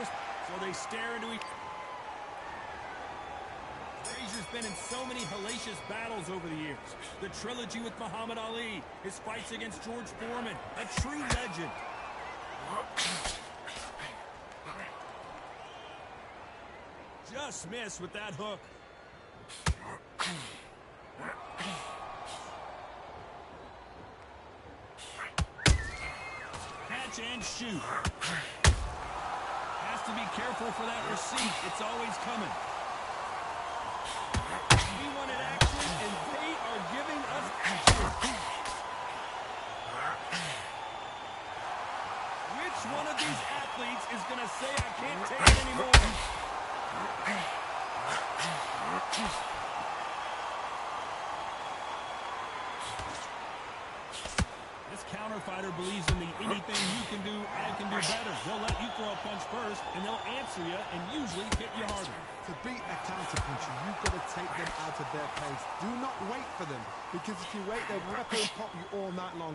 So they stare into each. Fraizer's been in so many hellacious battles over the years. The trilogy with Muhammad Ali, his fights against George Foreman, a true legend. Just missed with that hook. Catch and shoot. Has to be careful for that receipt. It's always coming. We wanted action, and they are giving us action. Which one of these athletes is going to say, I can't take it anymore? This counter fighter believes in the anything you can do, I can do better. They'll let you throw a punch first, and they'll answer you and usually hit you harder. To beat a counter puncher, you've got to take them out of their pace. Do not wait for them, because if you wait, they'll rip and pop you all night long.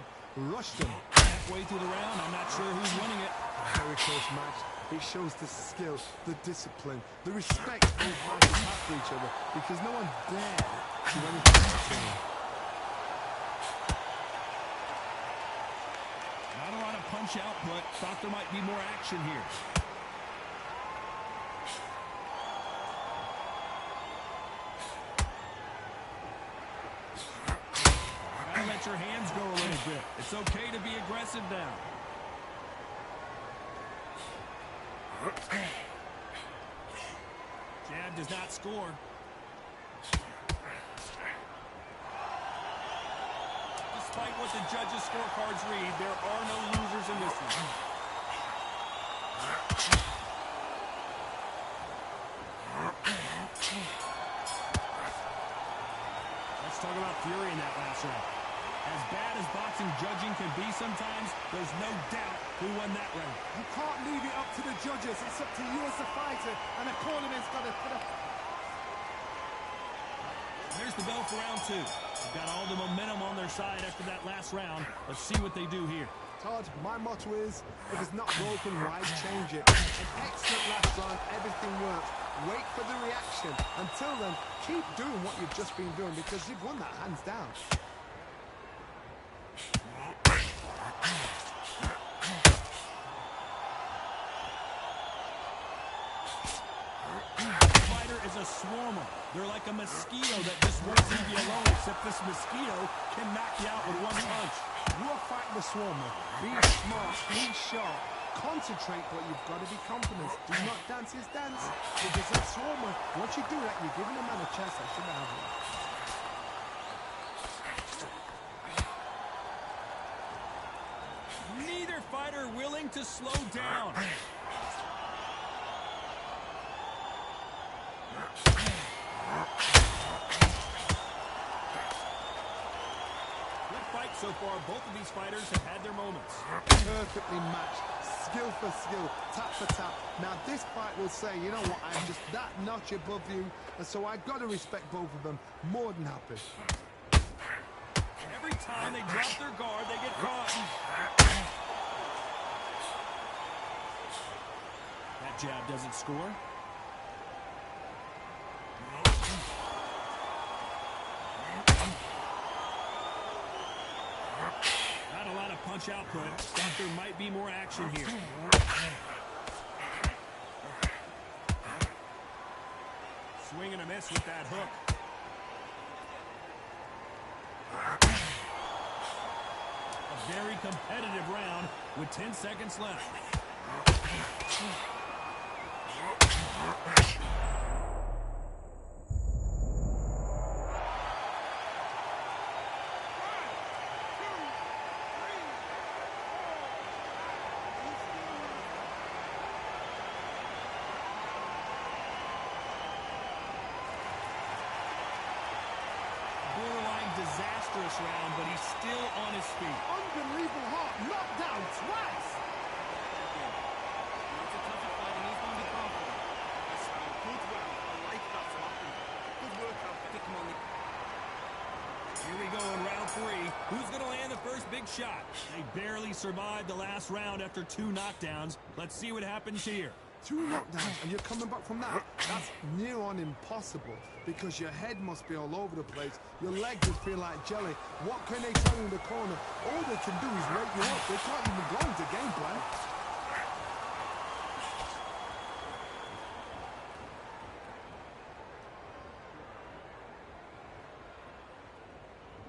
Rush them. Halfway through the round, I'm not sure who's winning it. Very close match. It shows the skill, the discipline, the respect both fighters have for each other, because no one dare do anything to them. Not a lot of punch output. Thought there might be more action here. Gotta let your hands go a little bit. It's okay to be aggressive now. Jab does not score. Despite what the judges' scorecards read, there are no losers in this one. Let's talk about fury in that last round. As bad as boxing judging can be sometimes, there's no doubt who won that round. You can't leave it up to the judges. It's up to you as the fighter, and the cornerman's got to put up. There's the bell for round two. They've got all the momentum on their side after that last round. Let's see what they do here. Todd, my motto is, if it's not broken, why change it? An excellent last round, everything works. Wait for the reaction. Until then, keep doing what you've just been doing, because you've won that hands down. Is a swarmer. They're like a mosquito that just won't leave you alone, except this mosquito can knock you out with one punch. You're fighting the swarmer. Be smart, be sharp. Concentrate, but you've got to be confident. Do not dance his dance, because that swarmer, once you do that, you're giving a man a chance that shouldn't have it. Neither fighter willing to slow down. Good fight so far. Both of these fighters have had their moments. Perfectly matched, skill for skill, tap for tap. Now this fight will say, you know what, I'm just that notch above you, and so I've got to respect both of them. More than happy. Every time they drop their guard, they get caught. That jab doesn't score. Not a lot of punch output. Thought there might be more action here. Swing and a miss with that hook. A very competitive round with 10 seconds left. Disastrous round, but he's still on his feet. Unbelievable heart, knocked down twice. Here we go in round three. Who's going to land the first big shot? They barely survived the last round after 2 knockdowns. Let's see what happens here. 2 knockdowns, and you're coming back from that. That's near on impossible because your head must be all over the place. Your legs would feel like jelly. What can they tell you in the corner? All they can do is wake you up. They can't even go into game plan.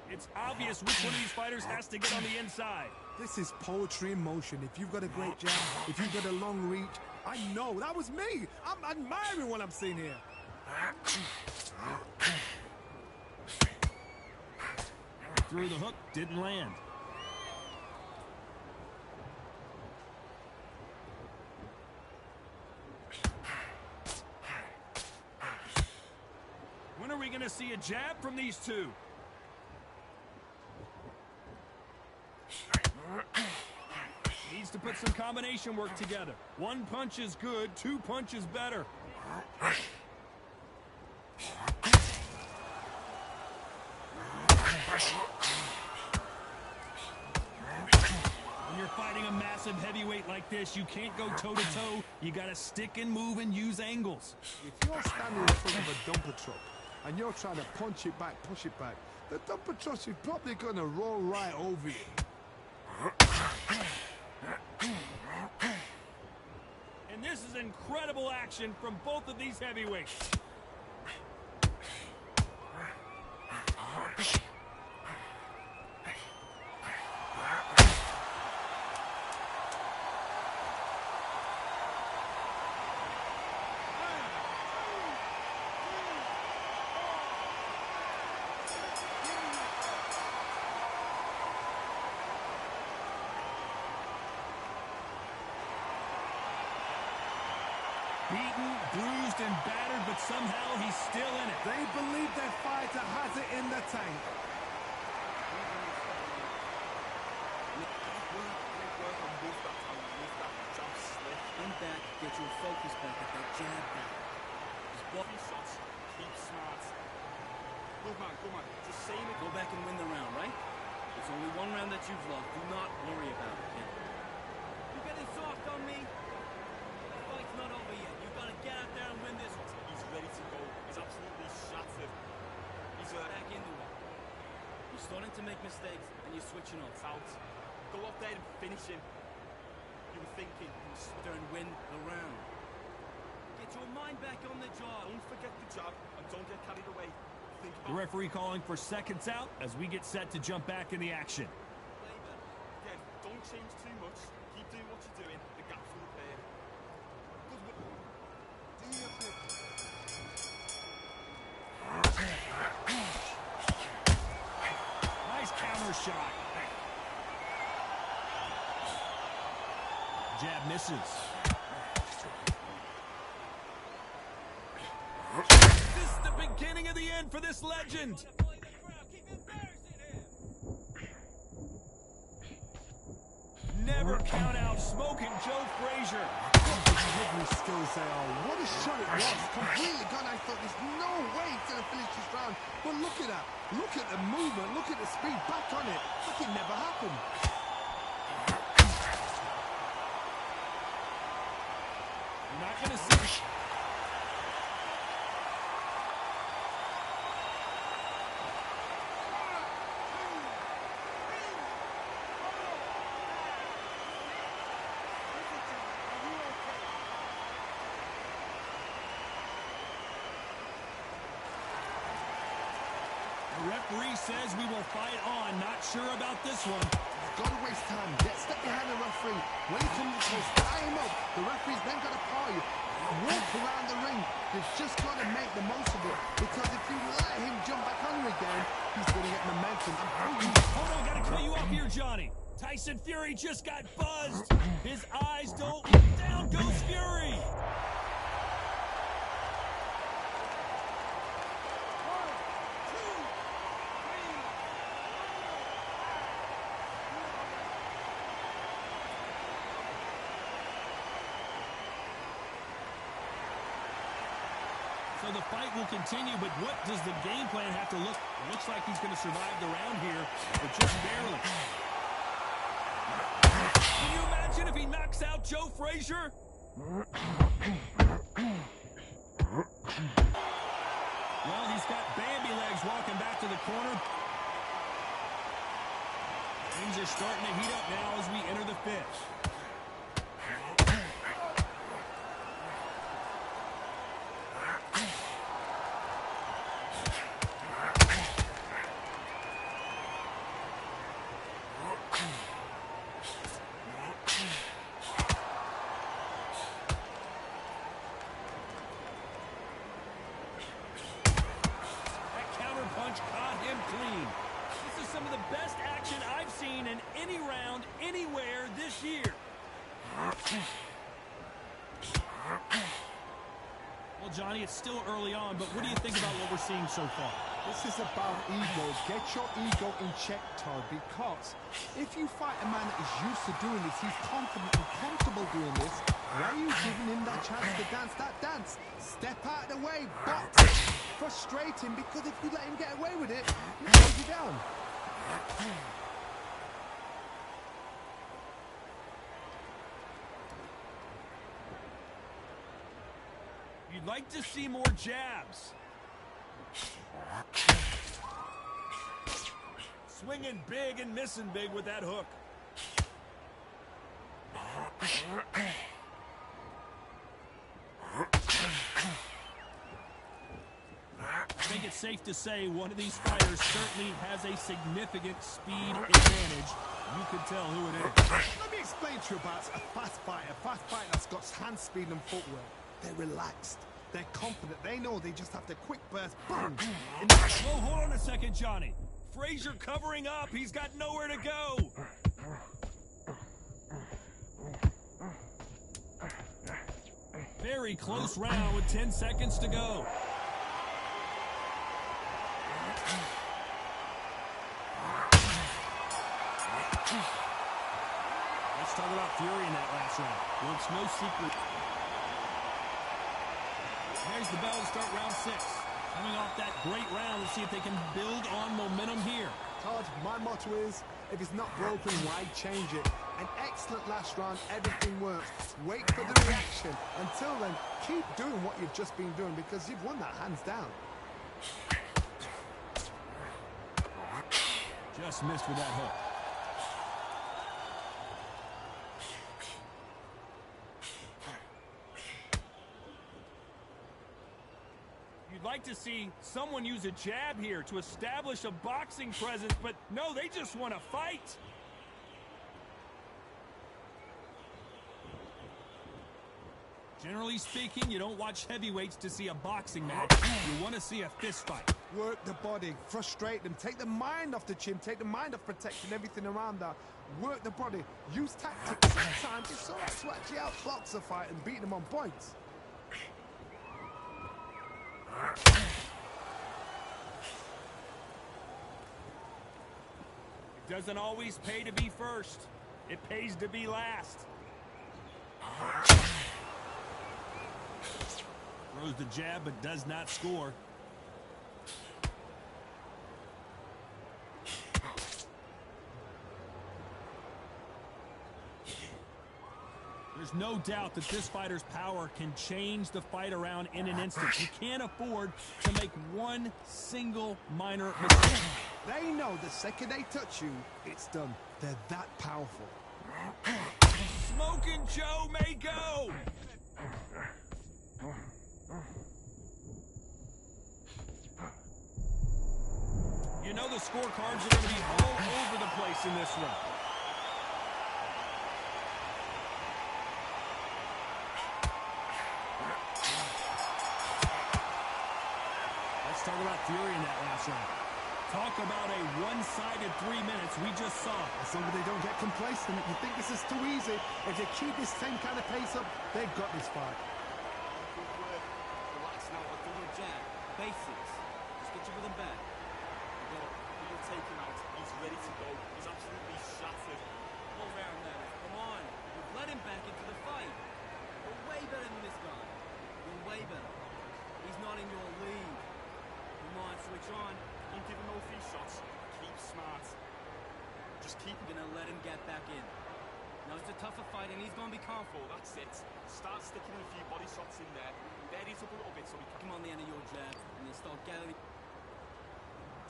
It's obvious which one of these fighters has to get on the inside. This is poetry in motion. If you've got a great jab, if you've got a long reach, I know, that was me. I'm admiring what I'm seeing here. Threw the hook, didn't land. When are we going to see a jab from these two? Needs to put some combination work together. 1 punch is good, 2 punches better. When you're fighting a massive heavyweight like this, you can't go toe-to-toe. You got to stick and move and use angles. If you're standing in front of a dumper truck and you're trying to punch it back, push it back, the dumper truck is probably going to roll right over you. And this is incredible action from both of these heavyweights. Beaten, bruised, and battered, but somehow he's still in it. They believe their fighter has it in the tank. In back, get your focus back at that jab back. Just block your shots, keep smart. Good man, just save it. Go back and win the round, right? It's only 1 round that you've lost. Do not worry about it. You getting soft on me? The fight's not over yet. You gotta get out there and win this one. He's ready to go. He's absolutely shattered. He's back into it. You're starting to make mistakes and you're switching off. Out. Go up there and finish him. You were thinking, there and win the round. Get your mind back on the job. Don't forget the job and don't get carried away. Think about The referee calling for seconds out as we get set to jump back in the action. Again, don't change too much. Keep doing what you're doing. The gap's will appear. Good work. Do your thing. Nice counter shot. Jab misses. This is the beginning of the end for this legend. Never count out smoking Joe Fraizer. What skills they are. What a shot it was. Completely gone. I thought there's no way he's going to finish this round. But look at that. Look at the movement. Look at the speed. Back on it. Like it never happened. You're not going to see... The referee says we will fight on. Not sure about this one. Got to waste time. Get step behind the referee. When he comes close, tie him up. The referee's then got to power you. Walk around the ring. You've just got to make the most of it. Because if you let him jump back on you again, he's going to get momentum. Hold on, gotta cut you off here, Johnny. Tyson Fury just got buzzed. His eyes don't look down. Goes Fury. So the fight will continue, but what does the game plan have to look? Looks like he's going to survive the round here, but just barely. Can you imagine if he knocks out Joe Fraizer? Well, he's got Bambi legs walking back to the corner. Things are starting to heat up now as we enter the fifth. Caught him clean. This is some of the best action I've seen in any round anywhere this year. Well, Johnny, it's still early on, but what do you think about what we're seeing so far? This is about ego. Get your ego in check, Todd, because if you fight a man that is used to doing this, he's confident and comfortable doing this, why are you giving him that chance to dance that dance? Step out of the way, but frustrating, because if you let him get away with it, he throws you down. You'd like to see more jabs. Swinging big and missing big with that hook. I think it's safe to say one of these fighters certainly has a significant speed advantage. You can tell who it is. Let me explain to you about a fast fighter that's got hand speed and footwork. They're relaxed. They're confident. They know they just have to quick burst. Boom. Whoa, hold on a second, Johnny. Fraizer covering up. He's got nowhere to go. Very close round with 10 seconds to go. Let's talk about fury in that last round. Well, it's no secret. There's the bell to start round 6. Coming off that great round, let's see if they can build on momentum here. Todd, my motto is, if it's not broken, why change it? An excellent last round, everything works. Wait for the reaction. Until then, keep doing what you've just been doing, because you've won that hands down. Just missed with that hook. You'd like to see someone use a jab here to establish a boxing presence, but no, they just want to fight. Generally speaking, you don't watch heavyweights to see a boxing match. You want to see a fist fight. Work the body, frustrate them, take the mind off the chin, take the mind off protecting everything around that. Work the body, use tactics. Sometimes it's all right to actually outbox a fight and beat them on points. It doesn't always pay to be first. It pays to be last. Throws the jab but does not score. There's no doubt that this fighter's power can change the fight around in an instant. He can't afford to make one single minor mistake. They know the second they touch you, it's done. They're that powerful. Smoking Joe may go. You know the scorecards are going to be all over the place in this one. Let's talk about fury in that last round. Talk about a one-sided 3 minutes we just saw. As long as they don't get complacent, you think this is too easy. If they keep this same kind of pace up, they've got this fight. Relax now. I'll do your jab. Basics. Just get your rhythm back. You're taken out. He's ready to go. He's absolutely shattered. Hold around now. Come on. You've let him back into the fight. You're way better than this guy. You're way better. He's not in your league. Come on, switch on. Don't give him no free shots. Keep smart. Just keep You're gonna let him get back in. Now it's a tougher fight, and he's going to be calm. That's it. Start sticking in a few body shots in there. Vary it up a little bit so we can Come on the end of your jab, and then start gathering.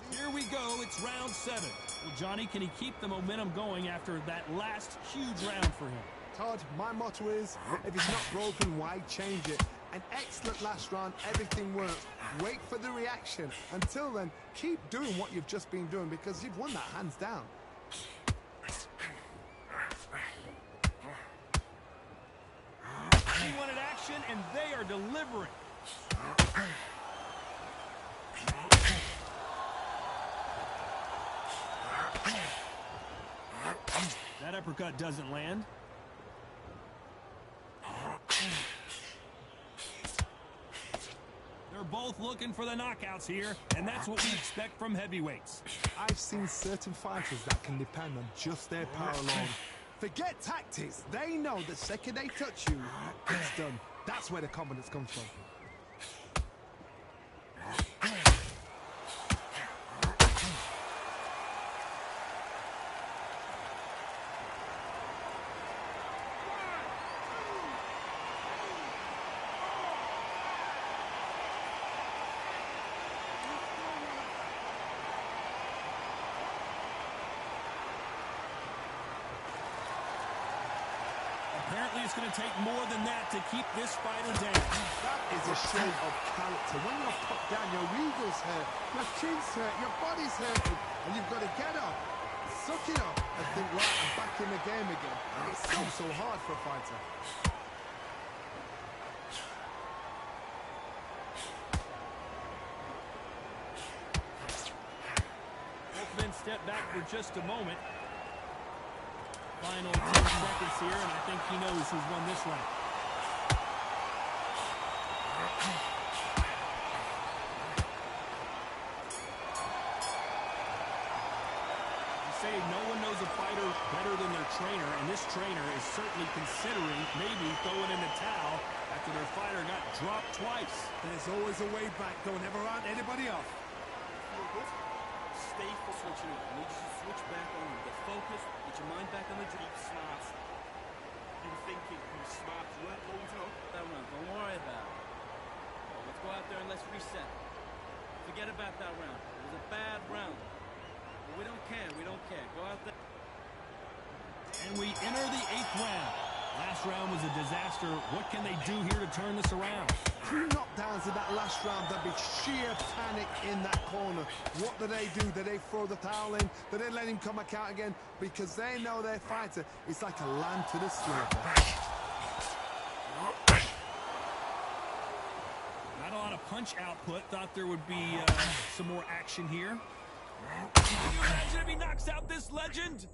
Here we go. It's round 7. Well, Johnny, can he keep the momentum going after that last huge round for him? Todd, my motto is, if it's not broken, why change it? An excellent last round, everything works. Wait for the reaction. Until then, keep doing what you've just been doing because you've won that hands down. He wanted action, and they are delivering. That uppercut doesn't land. They're both looking for the knockouts here, and that's what we expect from heavyweights. I've seen certain fighters that can depend on just their power alone. Forget tactics. They know the second they touch you, it's done. That's where the confidence comes from. Apparently, it's going to take more than that to keep this fighter down. That is a show of character. When you're put down, your ego's hurt, your chin's hurt, your body's hurting, and you've got to get up, suck it up, and think, right, I'm back in the game again. It's so hard for a fighter. Both men step back for just a moment. Final 10 seconds here, and I think he knows who's won this round. You say no one knows a fighter better than their trainer, and this trainer is certainly considering maybe throwing in the towel after their fighter got dropped twice. There's always a way back. Don't ever round anybody off. Feel good? Stay for switching up. I need you to switch back on. Get focused. Get your mind back on the keep smart. You were thinking you were smart. You weren't loads up. that round. Don't worry about it. Let's go out there and let's reset. Forget about that round. It was a bad round. But we don't care. We don't care. Go out there. And we enter the 8th round. Last round was a disaster. What can they do here to turn this around? 2 knockdowns in that last round. There'd be sheer panic in that corner. What do? Do they throw the towel in? Do they let him come back out again? Because they know their fighter is like a lamb to the slaughter. Not a lot of punch output. Thought there would be some more action here. Can you imagine if he knocks out this legend?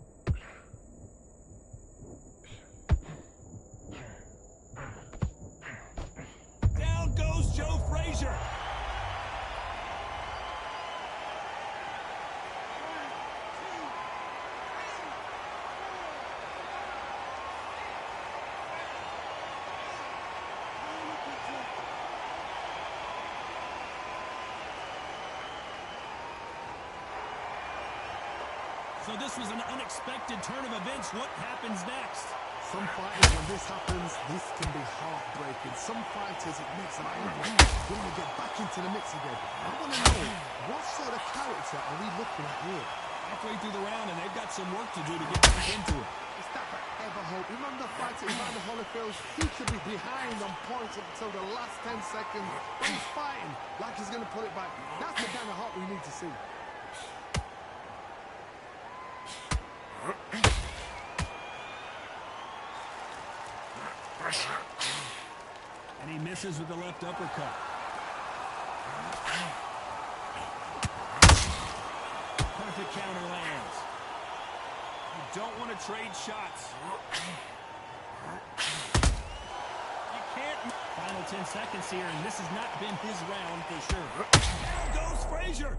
Down goes Joe Fraizer. So this was an unexpected turn of events. What happens next? Some fighters, when this happens, this can be heartbreaking. Some fighters, it makes them angry. They want to get back into the mix again. I want to know, what sort of character are we looking at here? Halfway through the round, and they've got some work to do to get back into it. Is that forever hope? Remember the fighter Evander Holyfield? He could be behind on points up until the last 10 seconds. But he's fighting like he's going to put it back. That's the kind of hope we need to see. And he misses with the left uppercut. Perfect counter lands. You don't want to trade shots. You can't. Final 10 seconds here, and this has not been his round for sure. Down goes Fraizer.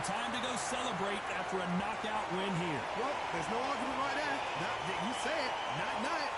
time to go celebrate after a knockout win here. Well, there's no argument right there. You say it. Night-night.